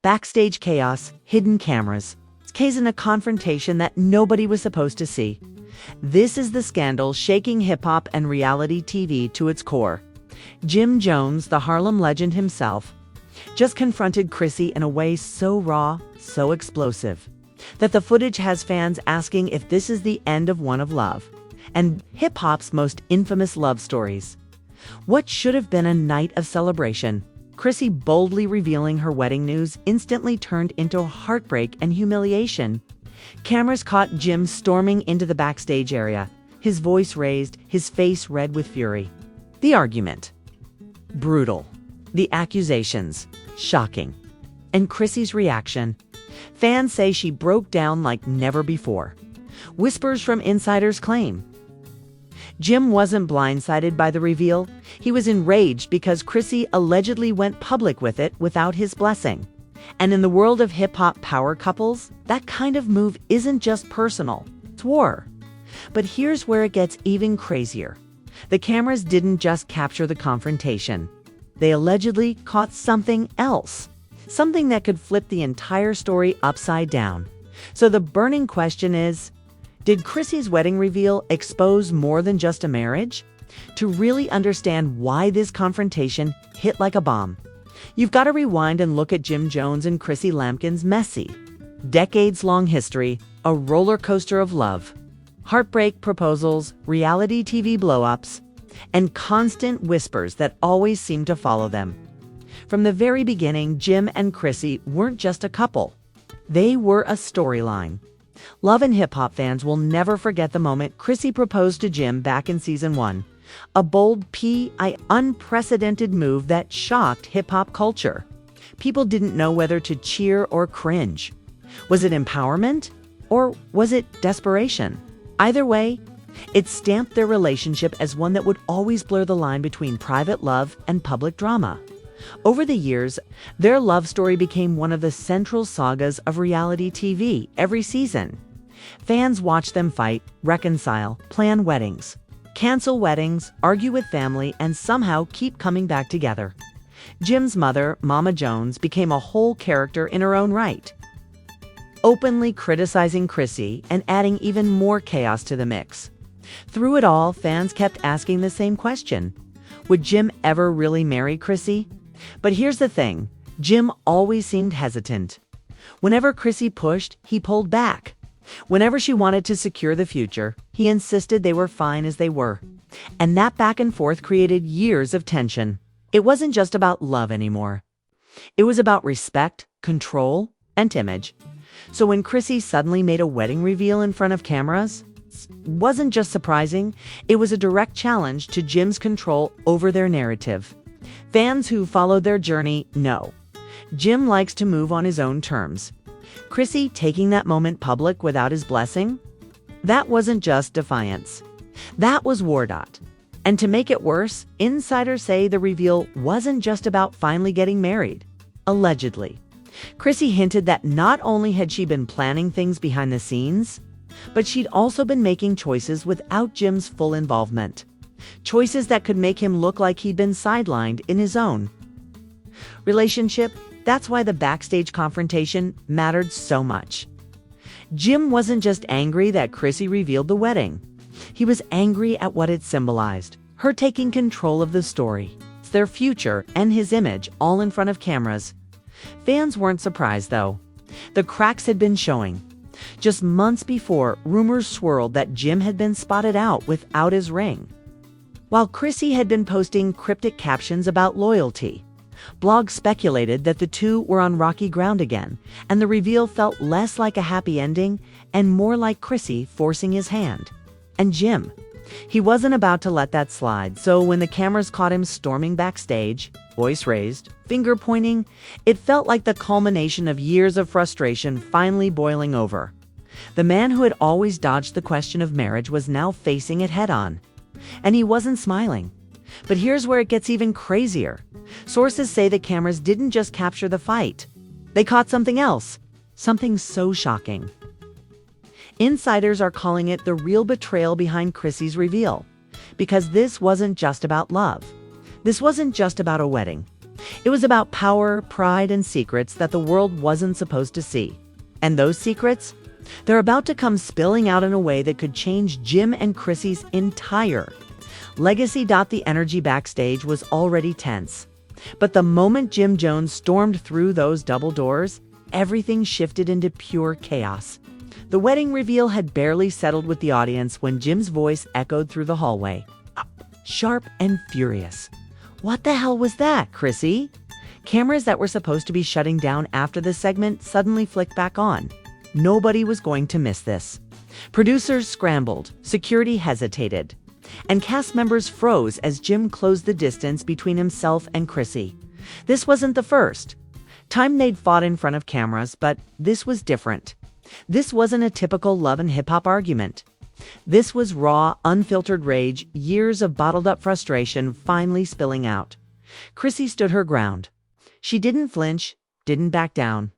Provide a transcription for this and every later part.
Backstage chaos, hidden cameras. It's case in a confrontation that nobody was supposed to see. This is the scandal shaking hip-hop and reality TV to its core. Jim Jones, the Harlem legend himself, just confronted Chrissy in a way so raw, so explosive, that the footage has fans asking if this is the end of one of love, and hip-hop's most infamous love stories. What should have been a night of celebration, Chrissy boldly revealing her wedding news instantly turned into heartbreak and humiliation. Cameras caught Jim storming into the backstage area, his voice raised, his face red with fury. The argument: brutal. The accusations: shocking. And Chrissy's reaction: fans say she broke down like never before. Whispers from insiders claim Jim wasn't blindsided by the reveal. He was enraged because Chrissy allegedly went public with it without his blessing. And in the world of hip-hop power couples, that kind of move isn't just personal, it's war. But here's where it gets even crazier. The cameras didn't just capture the confrontation. They allegedly caught something else. Something that could flip the entire story upside down. So the burning question is, did Chrissy's wedding reveal expose more than just a marriage? To really understand why this confrontation hit like a bomb, you've got to rewind and look at Jim Jones and Chrissy Lampkin's messy, decades-long history, a roller coaster of love, heartbreak proposals, reality TV blow-ups, and constant whispers that always seem to follow them. From the very beginning, Jim and Chrissy weren't just a couple. They were a storyline. Love and hip-hop fans will never forget the moment Chrissy proposed to Jim back in season 1. A bold, unprecedented move that shocked hip-hop culture. People didn't know whether to cheer or cringe. Was it empowerment? Or was it desperation? Either way, it stamped their relationship as one that would always blur the line between private love and public drama. Over the years, their love story became one of the central sagas of reality TV every season. Fans watched them fight, reconcile, plan weddings, cancel weddings, argue with family, and somehow keep coming back together. Jim's mother, Mama Jones, became a whole character in her own right, openly criticizing Chrissy and adding even more chaos to the mix. Through it all, fans kept asking the same question: would Jim ever really marry Chrissy? But here's the thing, Jim always seemed hesitant. Whenever Chrissy pushed, he pulled back. Whenever she wanted to secure the future, he insisted they were fine as they were. And that back and forth created years of tension. It wasn't just about love anymore. It was about respect, control, and image. So when Chrissy suddenly made a wedding reveal in front of cameras, it wasn't just surprising, it was a direct challenge to Jim's control over their narrative. Fans who followed their journey know Jim likes to move on his own terms. Chrissy taking that moment public without his blessing? That wasn't just defiance. That was war. And to make it worse, insiders say the reveal wasn't just about finally getting married. Allegedly. Chrissy hinted that not only had she been planning things behind the scenes, but she'd also been making choices without Jim's full involvement. Choices that could make him look like he'd been sidelined in his own relationship. That's why the backstage confrontation mattered so much. Jim wasn't just angry that Chrissy revealed the wedding. He was angry at what it symbolized. Her taking control of the story, their future, and his image all in front of cameras. Fans weren't surprised, though. The cracks had been showing. Just months before, rumors swirled that Jim had been spotted out without his ring, while Chrissy had been posting cryptic captions about loyalty. Blogs speculated that the two were on rocky ground again, and the reveal felt less like a happy ending and more like Chrissy forcing his hand. And Jim, he wasn't about to let that slide, so when the cameras caught him storming backstage, voice raised, finger pointing, it felt like the culmination of years of frustration finally boiling over. The man who had always dodged the question of marriage was now facing it head-on. And he wasn't smiling. But here's where it gets even crazier. Sources say the cameras didn't just capture the fight. They caught something else. Something so shocking. Insiders are calling it the real betrayal behind Chrissy's reveal. Because this wasn't just about love. This wasn't just about a wedding. It was about power, pride, and secrets that the world wasn't supposed to see. And those secrets? They're about to come spilling out in a way that could change Jim and Chrissy's entire legacy. The energy backstage was already tense. But the moment Jim Jones stormed through those double doors, everything shifted into pure chaos. The wedding reveal had barely settled with the audience when Jim's voice echoed through the hallway, sharp and furious. "What the hell was that, Chrissy?" Cameras that were supposed to be shutting down after the segment suddenly flicked back on. Nobody was going to miss this. Producers scrambled, security hesitated, and cast members froze as Jim closed the distance between himself and Chrissy. This wasn't the first time they'd fought in front of cameras, but this was different. This wasn't a typical love and hip-hop argument. This was raw, unfiltered rage, years of bottled-up frustration finally spilling out. Chrissy stood her ground. She didn't flinch, didn't back down.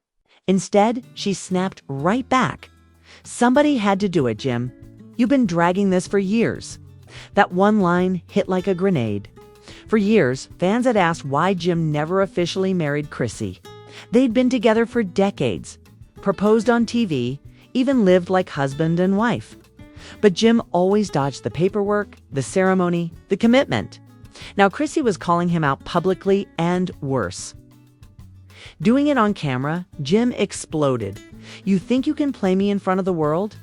Instead, she snapped right back. "Somebody had to do it, Jim. You've been dragging this for years." That one line hit like a grenade. For years, fans had asked why Jim never officially married Chrissy. They'd been together for decades, proposed on TV, even lived like husband and wife. But Jim always dodged the paperwork, the ceremony, the commitment. Now Chrissy was calling him out publicly and worse. Doing it on camera, Jim exploded. "You think you can play me in front of the world?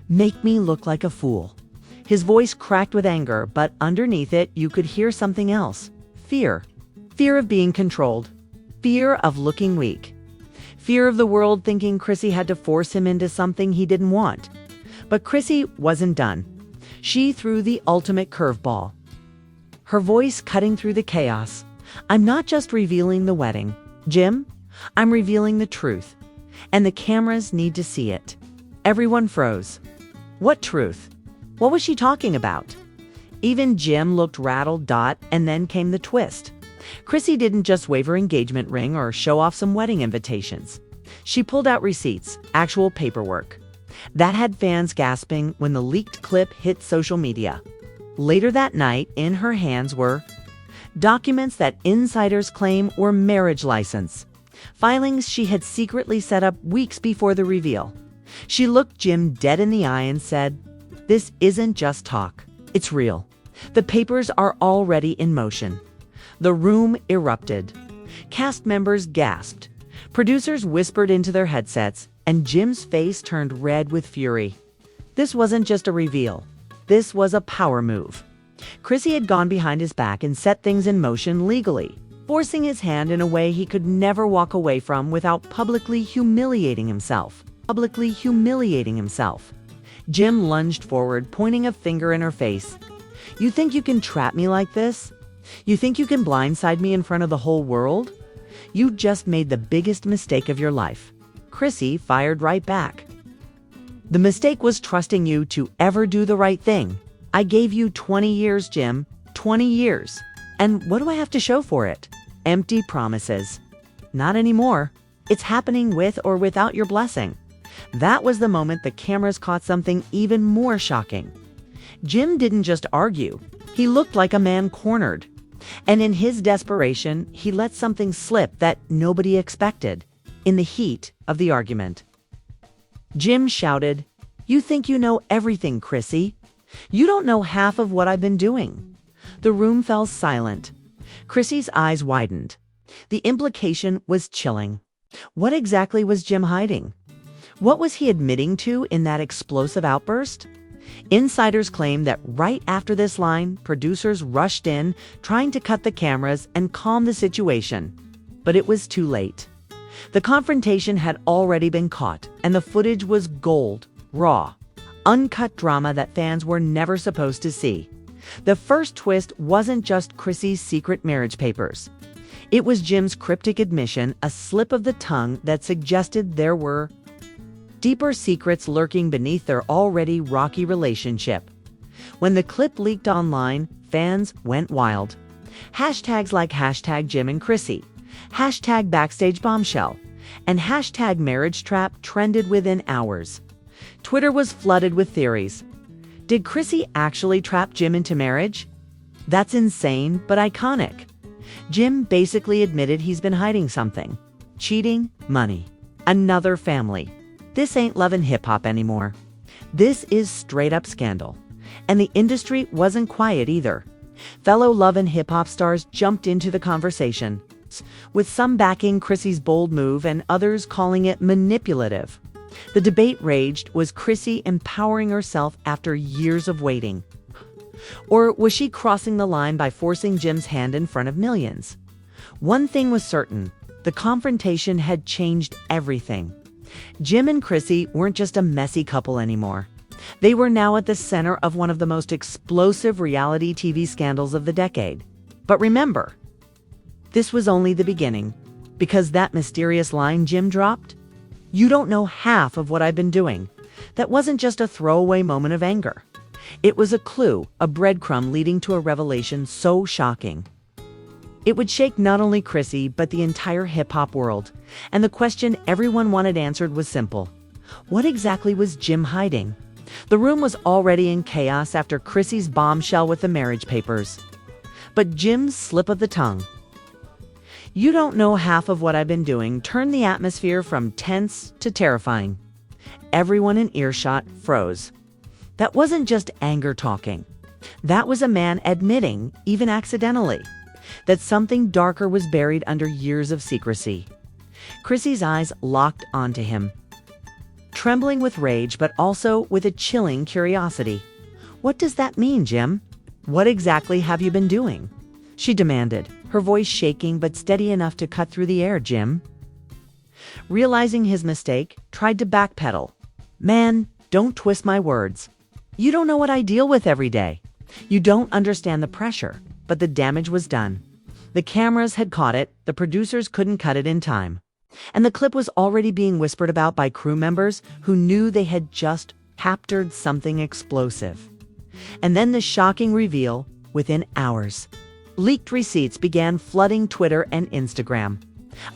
Make me look like a fool." His voice cracked with anger, but underneath it, you could hear something else. Fear. Fear of being controlled. Fear of looking weak. Fear of the world thinking Chrissy had to force him into something he didn't want. But Chrissy wasn't done. She threw the ultimate curveball. Her voice cutting through the chaos. "I'm not just revealing the wedding, Jim. I'm revealing the truth. And the cameras need to see it." Everyone froze. What truth? What was she talking about? Even Jim looked rattled. And then came the twist. Chrissy didn't just wave her engagement ring or show off some wedding invitations. She pulled out receipts, actual paperwork. That had fans gasping when the leaked clip hit social media. Later that night, in her hands were documents that insiders claim were marriage license, filings she had secretly set up weeks before the reveal. She looked Jim dead in the eye and said, "This isn't just talk. It's real. The papers are already in motion." The room erupted. Cast members gasped. Producers whispered into their headsets, and Jim's face turned red with fury. This wasn't just a reveal. This was a power move. Chrissy had gone behind his back and set things in motion legally, forcing his hand in a way he could never walk away from without publicly humiliating himself. Jim lunged forward, pointing a finger in her face. "You think you can trap me like this? You think you can blindside me in front of the whole world? You just made the biggest mistake of your life." Chrissy fired right back. "The mistake was trusting you to ever do the right thing. I gave you 20 years, Jim. 20 years. And what do I have to show for it? Empty promises. Not anymore. It's happening with or without your blessing." That was the moment the cameras caught something even more shocking. Jim didn't just argue. He looked like a man cornered. And in his desperation, he let something slip that nobody expected. In the heat of the argument, Jim shouted, "You think you know everything, Chrissy. You don't know half of what I've been doing." The room fell silent. Chrissy's eyes widened. The implication was chilling. What exactly was Jim hiding? What was he admitting to in that explosive outburst? Insiders claim that right after this line, producers rushed in, trying to cut the cameras and calm the situation. But it was too late. The confrontation had already been caught, and the footage was gold, raw, uncut drama that fans were never supposed to see. The first twist wasn't just Chrissy's secret marriage papers. It was Jim's cryptic admission, a slip of the tongue that suggested there were deeper secrets lurking beneath their already rocky relationship. When the clip leaked online, fans went wild. Hashtags like #Jim and Chrissy, #Backstage Bombshell, and #Marriage Trap trended within hours. Twitter was flooded with theories. Did Chrissy actually trap Jim into marriage? That's insane, but iconic. Jim basically admitted he's been hiding something. Cheating, money, another family. This ain't love and hip-hop anymore. This is straight-up scandal. And the industry wasn't quiet either. Fellow love and hip-hop stars jumped into the conversation, with some backing Chrissy's bold move and others calling it manipulative. The debate raged: was Chrissy empowering herself after years of waiting? Or was she crossing the line by forcing Jim's hand in front of millions? One thing was certain: the confrontation had changed everything. Jim and Chrissy weren't just a messy couple anymore. They were now at the center of one of the most explosive reality TV scandals of the decade. But remember, this was only the beginning, because that mysterious line Jim dropped, "You don't know half of what I've been doing," that wasn't just a throwaway moment of anger. It was a clue, a breadcrumb leading to a revelation so shocking. It would shake not only Chrissy, but the entire hip-hop world. And the question everyone wanted answered was simple: what exactly was Jim hiding? The room was already in chaos after Chrissy's bombshell with the marriage papers. But Jim's slip of the tongue, "You don't know half of what I've been doing," turned the atmosphere from tense to terrifying. Everyone in earshot froze. That wasn't just anger talking. That was a man admitting, even accidentally, that something darker was buried under years of secrecy. Chrissy's eyes locked onto him, trembling with rage, but also with a chilling curiosity. "What does that mean, Jim? What exactly have you been doing?" she demanded, her voice shaking but steady enough to cut through the air. Jim, realizing his mistake, tried to backpedal. "Man, don't twist my words. You don't know what I deal with every day. You don't understand the pressure." But the damage was done. The cameras had caught it, the producers couldn't cut it in time. And the clip was already being whispered about by crew members who knew they had just captured something explosive. And then the shocking reveal: within hours, leaked receipts began flooding Twitter and Instagram.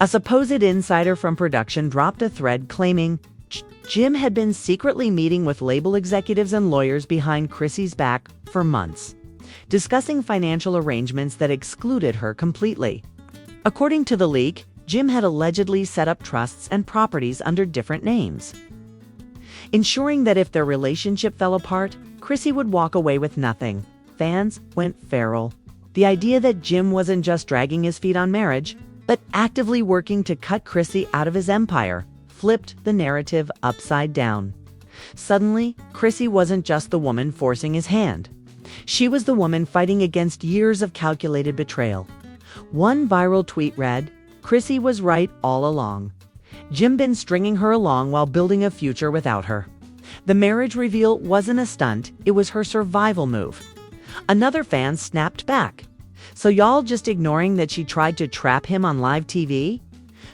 A supposed insider from production dropped a thread claiming Jim had been secretly meeting with label executives and lawyers behind Chrissy's back for months, discussing financial arrangements that excluded her completely. According to the leak, Jim had allegedly set up trusts and properties under different names, ensuring that if their relationship fell apart, Chrissy would walk away with nothing. Fans went feral. The idea that Jim wasn't just dragging his feet on marriage, but actively working to cut Chrissy out of his empire, flipped the narrative upside down. Suddenly, Chrissy wasn't just the woman forcing his hand. She was the woman fighting against years of calculated betrayal. One viral tweet read, "Chrissy was right all along. Jim been stringing her along while building a future without her." The marriage reveal wasn't a stunt, it was her survival move. Another fan snapped back, "So y'all just ignoring that she tried to trap him on live TV?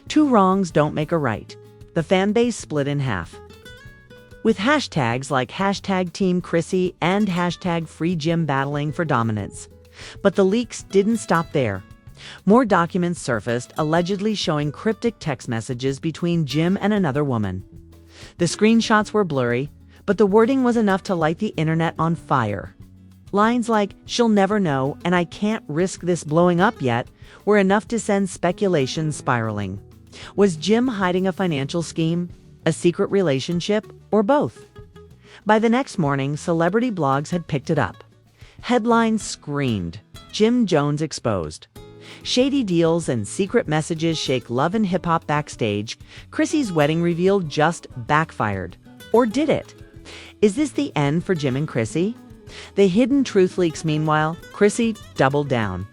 Two wrongs don't make a right." The fan base split in half, with hashtags like #TeamChrissy and #FreeJim battling for dominance. But the leaks didn't stop there. More documents surfaced, allegedly showing cryptic text messages between Jim and another woman. The screenshots were blurry, but the wording was enough to light the internet on fire. Lines like, "She'll never know," and "I can't risk this blowing up yet," were enough to send speculation spiraling. Was Jim hiding a financial scheme, a secret relationship, or both? By the next morning, celebrity blogs had picked it up. Headlines screamed, "Jim Jones exposed. Shady deals and secret messages shake love and hip-hop backstage. Chrissy's wedding reveal just backfired." Or did it? Is this the end for Jim and Chrissy? The hidden truth leaks. Meanwhile, Chrissy doubled down.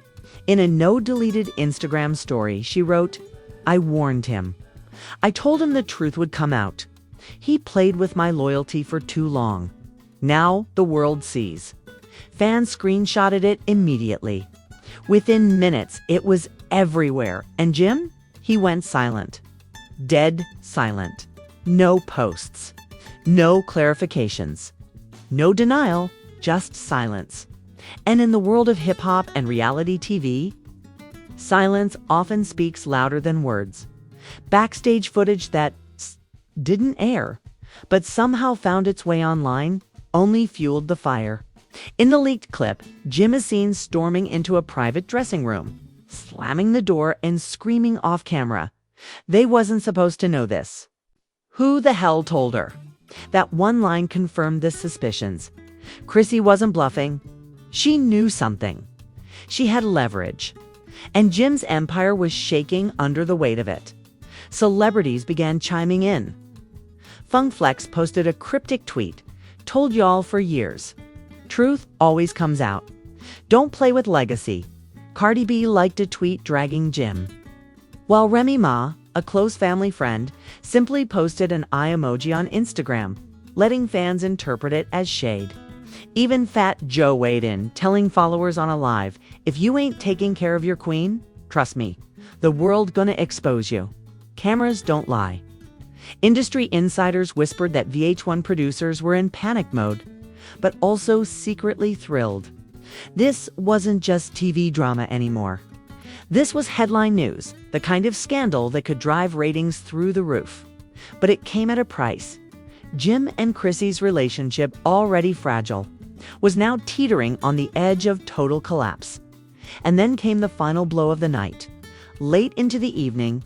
In a no-deleted Instagram story, she wrote, "I warned him. I told him the truth would come out. He played with my loyalty for too long. Now the world sees." Fans screenshotted it immediately. Within minutes, it was everywhere. And Jim? He went silent. Dead silent. No posts. No clarifications. No denial, just silence. And in the world of hip-hop and reality TV, silence often speaks louder than words. Backstage footage that didn't air, but somehow found its way online, only fueled the fire. In the leaked clip, Jim is seen storming into a private dressing room, slamming the door and screaming off camera. They wasn't supposed to know this. Who the hell told her? That one line confirmed the suspicions. Chrissy wasn't bluffing. She knew something. She had leverage. And Jim's empire was shaking under the weight of it. Celebrities began chiming in. Funkflex posted a cryptic tweet, "Told y'all for years. Truth always comes out. Don't play with legacy." Cardi B liked a tweet dragging Jim. While Remy Ma, a close family friend, simply posted an eye emoji on Instagram, letting fans interpret it as shade. Even Fat Joe weighed in, telling followers on a live, "If you ain't taking care of your queen, trust me, the world gonna expose you." Cameras don't lie. Industry insiders whispered that VH1 producers were in panic mode, but also secretly thrilled. This wasn't just TV drama anymore. This was headline news, the kind of scandal that could drive ratings through the roof. But it came at a price. Jim and Chrissy's relationship, already fragile, was now teetering on the edge of total collapse. And then came the final blow of the night. Late into the evening,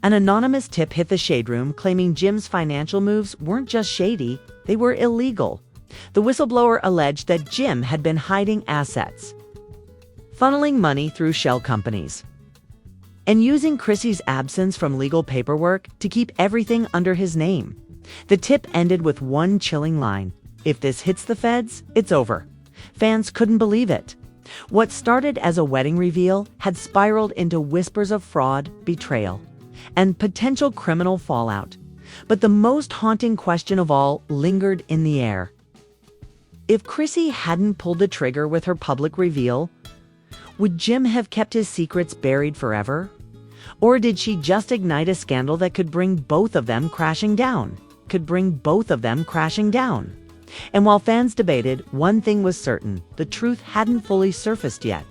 an anonymous tip hit the shade room claiming Jim's financial moves weren't just shady, they were illegal. The whistleblower alleged that Jim had been hiding assets, funneling money through shell companies, and using Chrissy's absence from legal paperwork to keep everything under his name. The tip ended with one chilling line: "If this hits the feds, it's over." Fans couldn't believe it. What started as a wedding reveal had spiraled into whispers of fraud, betrayal, and potential criminal fallout. But the most haunting question of all lingered in the air. If Chrissy hadn't pulled the trigger with her public reveal, would Jim have kept his secrets buried forever? Or did she just ignite a scandal that could bring both of them crashing down? And while fans debated, one thing was certain: the truth hadn't fully surfaced yet.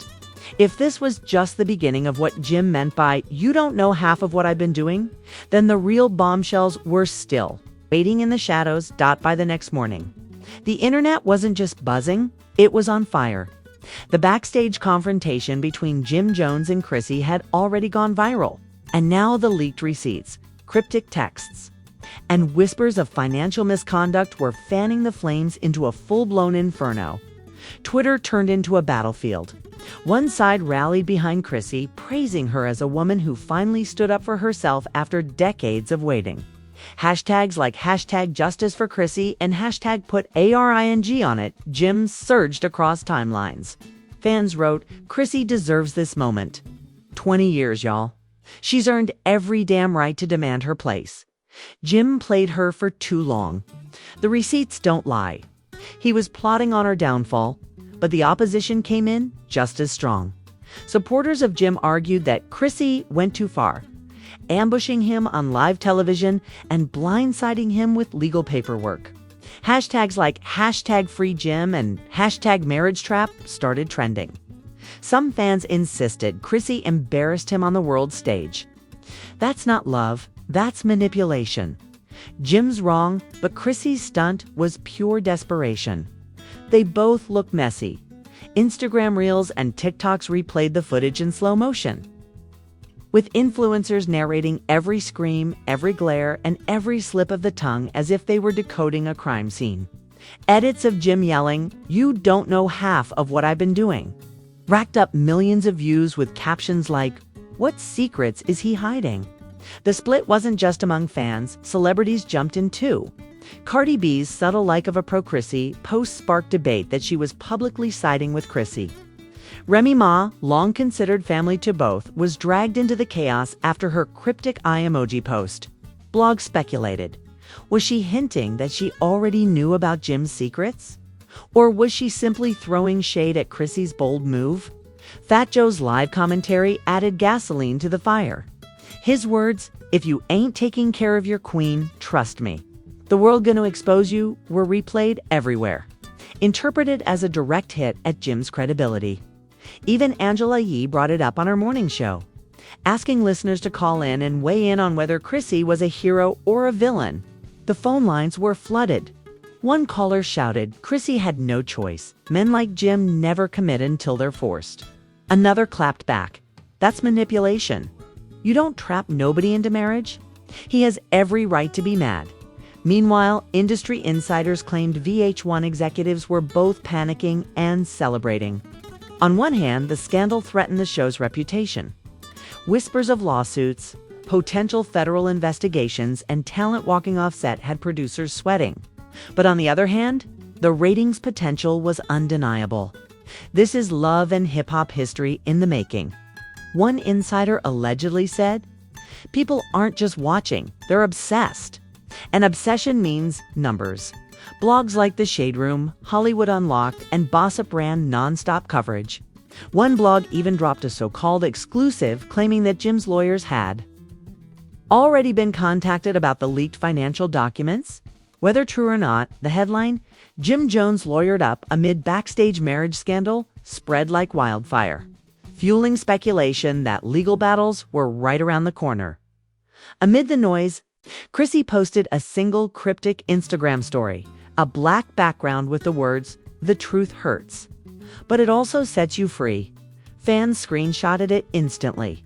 If this was just the beginning of what Jim meant by "you don't know half of what I've been doing," then the real bombshells were still waiting in the shadows. By the next morning, the internet wasn't just buzzing, it was on fire. The backstage confrontation between Jim Jones and Chrissy had already gone viral. And now the leaked receipts, cryptic texts, and whispers of financial misconduct were fanning the flames into a full-blown inferno. Twitter turned into a battlefield. One side rallied behind Chrissy, praising her as a woman who finally stood up for herself after decades of waiting. Hashtags like #JusticeForChrisy and #PutARING on it, Jim surged across timelines. Fans wrote, "Chrissy deserves this moment. 20 years, y'all. She's earned every damn right to demand her place. Jim played her for too long." The receipts don't lie. He was plotting on her downfall, but the opposition came in just as strong. Supporters of Jim argued that Chrissy went too far, ambushing him on live television and blindsiding him with legal paperwork. Hashtags like #FreeJim and #MarriageTrap started trending. Some fans insisted Chrissy embarrassed him on the world stage. That's not love, that's manipulation. Jim's wrong, but Chrissy's stunt was pure desperation. They both look messy. Instagram Reels and TikToks replayed the footage in slow motion, with influencers narrating every scream, every glare, and every slip of the tongue as if they were decoding a crime scene. Edits of Jim yelling, "You don't know half of what I've been doing," racked up millions of views with captions like, "What secrets is he hiding?" The split wasn't just among fans, celebrities jumped in too. Cardi B's subtle like of a pro-Chrissy post sparked debate that she was publicly siding with Chrissy. Remy Ma, long considered family to both, was dragged into the chaos after her cryptic eye emoji post. Blogs speculated. Was she hinting that she already knew about Jim's secrets? Or was she simply throwing shade at Chrissy's bold move? Fat Joe's live commentary added gasoline to the fire. His words, "If you ain't taking care of your queen, trust me, the world gonna expose you," were replayed everywhere, interpreted as a direct hit at Jim's credibility. Even Angela Yee brought it up on her morning show, asking listeners to call in and weigh in on whether Chrissy was a hero or a villain. The phone lines were flooded. One caller shouted, "Chrissy had no choice. Men like Jim never commit until they're forced." Another clapped back, That's manipulation. You don't trap nobody into marriage. He has every right to be mad. Meanwhile, industry insiders claimed VH1 executives were both panicking and celebrating. On one hand, the scandal threatened the show's reputation. Whispers of lawsuits, potential federal investigations, and talent walking off set had producers sweating. But on the other hand, the ratings potential was undeniable. This is love and hip-hop history in the making. One insider allegedly said, "People aren't just watching, they're obsessed." And obsession means numbers. Blogs like The Shade Room, Hollywood Unlocked, and Gossip ran nonstop coverage. One blog even dropped a so-called exclusive claiming that Jim's lawyers had already been contacted about the leaked financial documents. Whether true or not, the headline, "Jim Jones lawyered up amid backstage marriage scandal," spread like wildfire, fueling speculation that legal battles were right around the corner. Amid the noise, Chrissy posted a single cryptic Instagram story, a black background with the words, "The truth hurts, but it also sets you free." Fans screenshotted it instantly.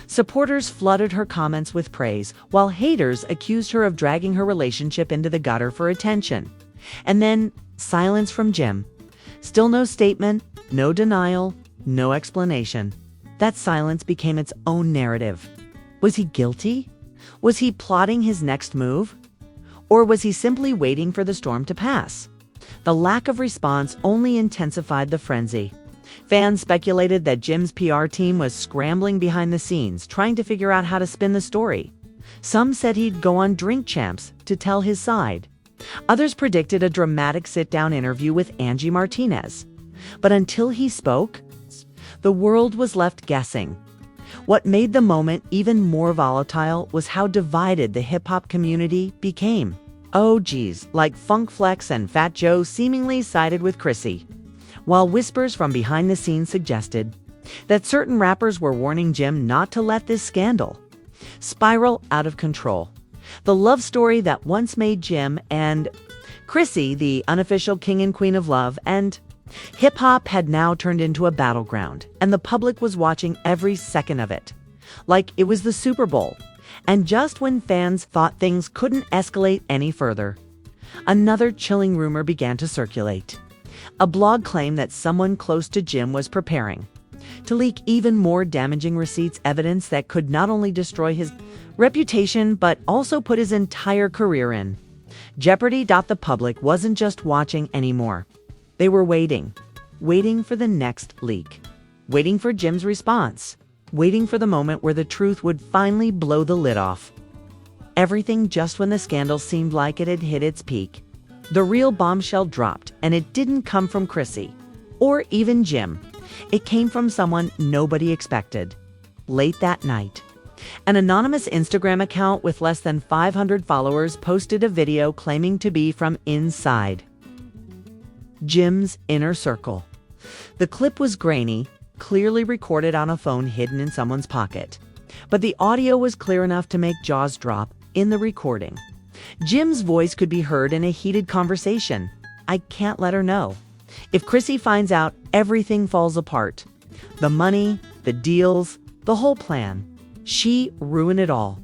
Supporters flooded her comments with praise, while haters accused her of dragging her relationship into the gutter for attention. And then, silence from Jim. Still no statement, no denial, no explanation. That silence became its own narrative. Was he guilty? Was he plotting his next move? Or was he simply waiting for the storm to pass? The lack of response only intensified the frenzy. Fans speculated that Jim's PR team was scrambling behind the scenes, trying to figure out how to spin the story. Some said he'd go on Drink Champs to tell his side. Others predicted a dramatic sit-down interview with Angie Martinez. But until he spoke, the world was left guessing. What made the moment even more volatile was how divided the hip-hop community became. OGs like Funk Flex and Fat Joe seemingly sided with Chrissy, while whispers from behind the scenes suggested that certain rappers were warning Jim not to let this scandal spiral out of control. The love story that once made Jim and Chrissy the unofficial king and queen of love and hip-hop had now turned into a battleground, and the public was watching every second of it, like it was the Super Bowl. And just when fans thought things couldn't escalate any further, another chilling rumor began to circulate. A blog claimed that someone close to Jim was preparing to leak even more damaging receipts, evidence that could not only destroy his reputation but also put his entire career in jeopardy. The public wasn't just watching anymore. They were waiting for the next leak, waiting for Jim's response, waiting for the moment where the truth would finally blow the lid off. Everything just when the scandal seemed like it had hit its peak. The real bombshell dropped, and it didn't come from Chrissy or even Jim. It came from someone nobody expected. Late that night, an anonymous Instagram account with less than 500 followers posted a video claiming to be from inside Jim's inner circle. The clip was grainy, clearly recorded on a phone hidden in someone's pocket. But the audio was clear enough to make jaws drop in the recording. Jim's voice could be heard in a heated conversation. "I can't let her know. If Chrissy finds out, everything falls apart. The money, the deals, the whole plan. She ruined it all."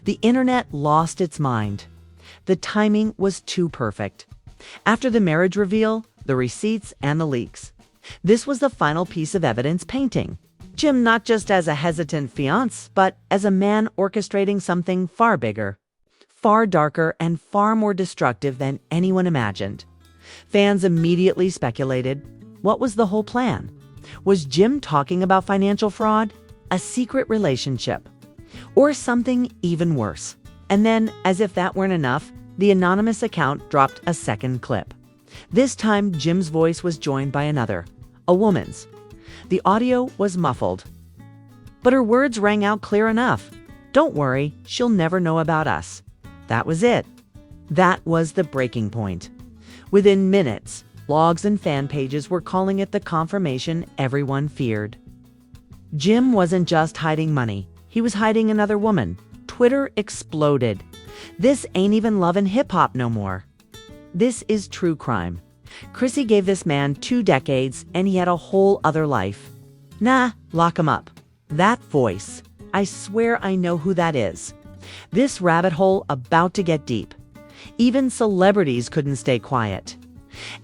The internet lost its mind. The timing was too perfect. After the marriage reveal, the receipts, and the leaks, this was the final piece of evidence painting Jim not just as a hesitant fiancé, but as a man orchestrating something far bigger, far darker, and far more destructive than anyone imagined. Fans immediately speculated, what was the whole plan? Was Jim talking about financial fraud, a secret relationship, or something even worse? And then, as if that weren't enough, the anonymous account dropped a second clip. This time, Jim's voice was joined by another, a woman's. The audio was muffled, but her words rang out clear enough. "Don't worry, she'll never know about us." That was it. That was the breaking point. Within minutes, blogs and fan pages were calling it the confirmation everyone feared. Jim wasn't just hiding money, he was hiding another woman. Twitter exploded. "This ain't even love and hip-hop no more. This is true crime. Chrissy gave this man 2 decades and he had a whole other life. Nah, lock him up." That voice. I swear I know who that is. This rabbit hole about to get deep. Even celebrities couldn't stay quiet.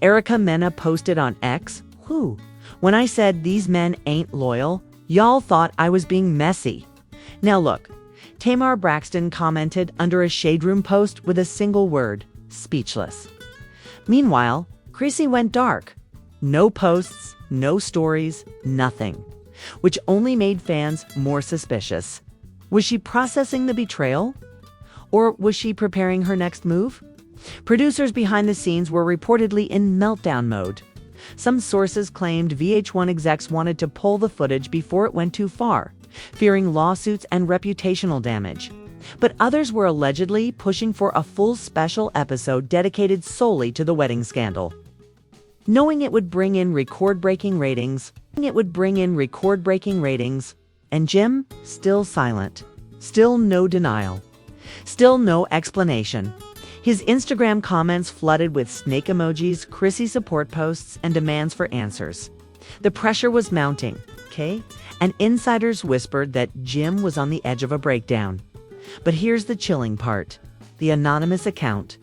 Erica Mena posted on X, when I said these men ain't loyal, y'all thought I was being messy. Now look, Tamar Braxton commented under a Shade Room post with a single word, speechless. Meanwhile, Chrissy went dark. No posts, no stories, nothing. Which only made fans more suspicious. Was she processing the betrayal? Or was she preparing her next move? Producers behind the scenes were reportedly in meltdown mode. Some sources claimed VH1 execs wanted to pull the footage before it went too far, fearing lawsuits and reputational damage. But others were allegedly pushing for a full special episode dedicated solely to the wedding scandal. Knowing it would bring in record-breaking ratings, and Jim, still silent. Still no denial. Still no explanation. His Instagram comments flooded with snake emojis, Chrissy support posts, and demands for answers. The pressure was mounting, and insiders whispered that Jim was on the edge of a breakdown. But here's the chilling part. The anonymous account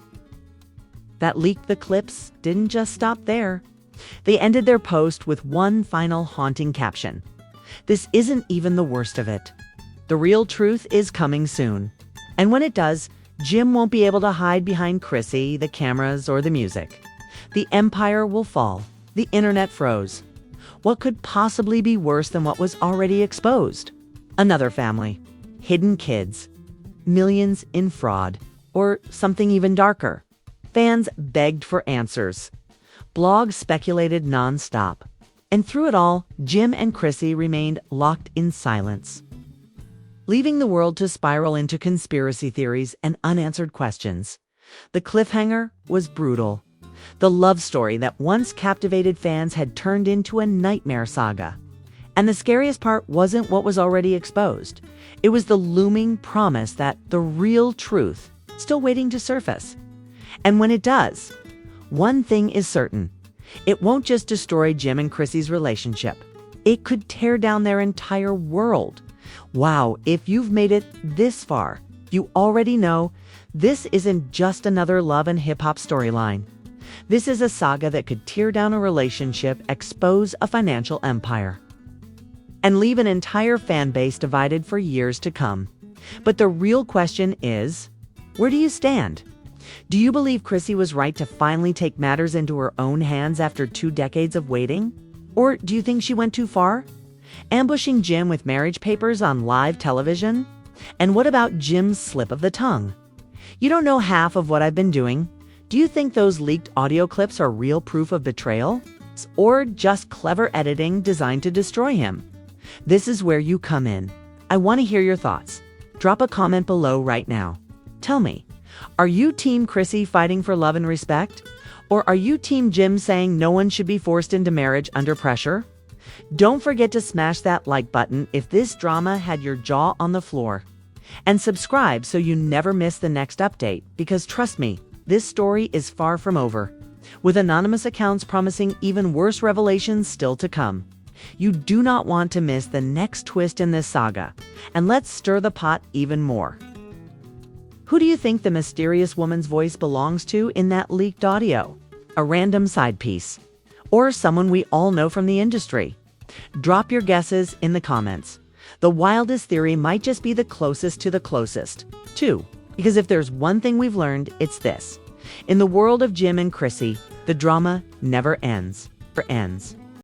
that leaked the clips didn't just stop there. They ended their post with one final haunting caption. This isn't even the worst of it. The real truth is coming soon. And when it does, Jim won't be able to hide behind Chrissy, the cameras, or the music. The empire will fall. The internet froze. What could possibly be worse than what was already exposed? Another family. Hidden kids. Millions in fraud. Or something even darker. Fans begged for answers. Blogs speculated nonstop. And through it all, Jim and Chrissy remained locked in silence, leaving the world to spiral into conspiracy theories and unanswered questions. The cliffhanger was brutal. The love story that once captivated fans had turned into a nightmare saga. And the scariest part wasn't what was already exposed. It was the looming promise that the real truth still waiting to surface. And when it does, one thing is certain. It won't just destroy Jim and Chrissy's relationship. It could tear down their entire world. Wow, if you've made it this far, you already know this isn't just another love and hip-hop storyline. This is a saga that could tear down a relationship, expose a financial empire, and leave an entire fan base divided for years to come. But the real question is, where do you stand? Do you believe Chrissy was right to finally take matters into her own hands after 2 decades of waiting? Or do you think she went too far? Ambushing Jim with marriage papers on live television? And what about Jim's slip of the tongue? You don't know half of what I've been doing. Do you think those leaked audio clips are real proof of betrayal? Or just clever editing designed to destroy him? This is where you come in. I want to hear your thoughts. Drop a comment below right now. Tell me, are you Team Chrissy fighting for love and respect? Or are you Team Jim saying no one should be forced into marriage under pressure? Don't forget to smash that like button if this drama had your jaw on the floor. And subscribe so you never miss the next update, because trust me, this story is far from over, with anonymous accounts promising even worse revelations still to come. You do not want to miss the next twist in this saga, and let's stir the pot even more. Who do you think the mysterious woman's voice belongs to in that leaked audio? A random side piece? Or someone we all know from the industry? Drop your guesses in the comments. The wildest theory might just be the closest to the closest, too. Because if there's one thing we've learned, it's this. In the world of Jim and Chrissy, the drama never ends.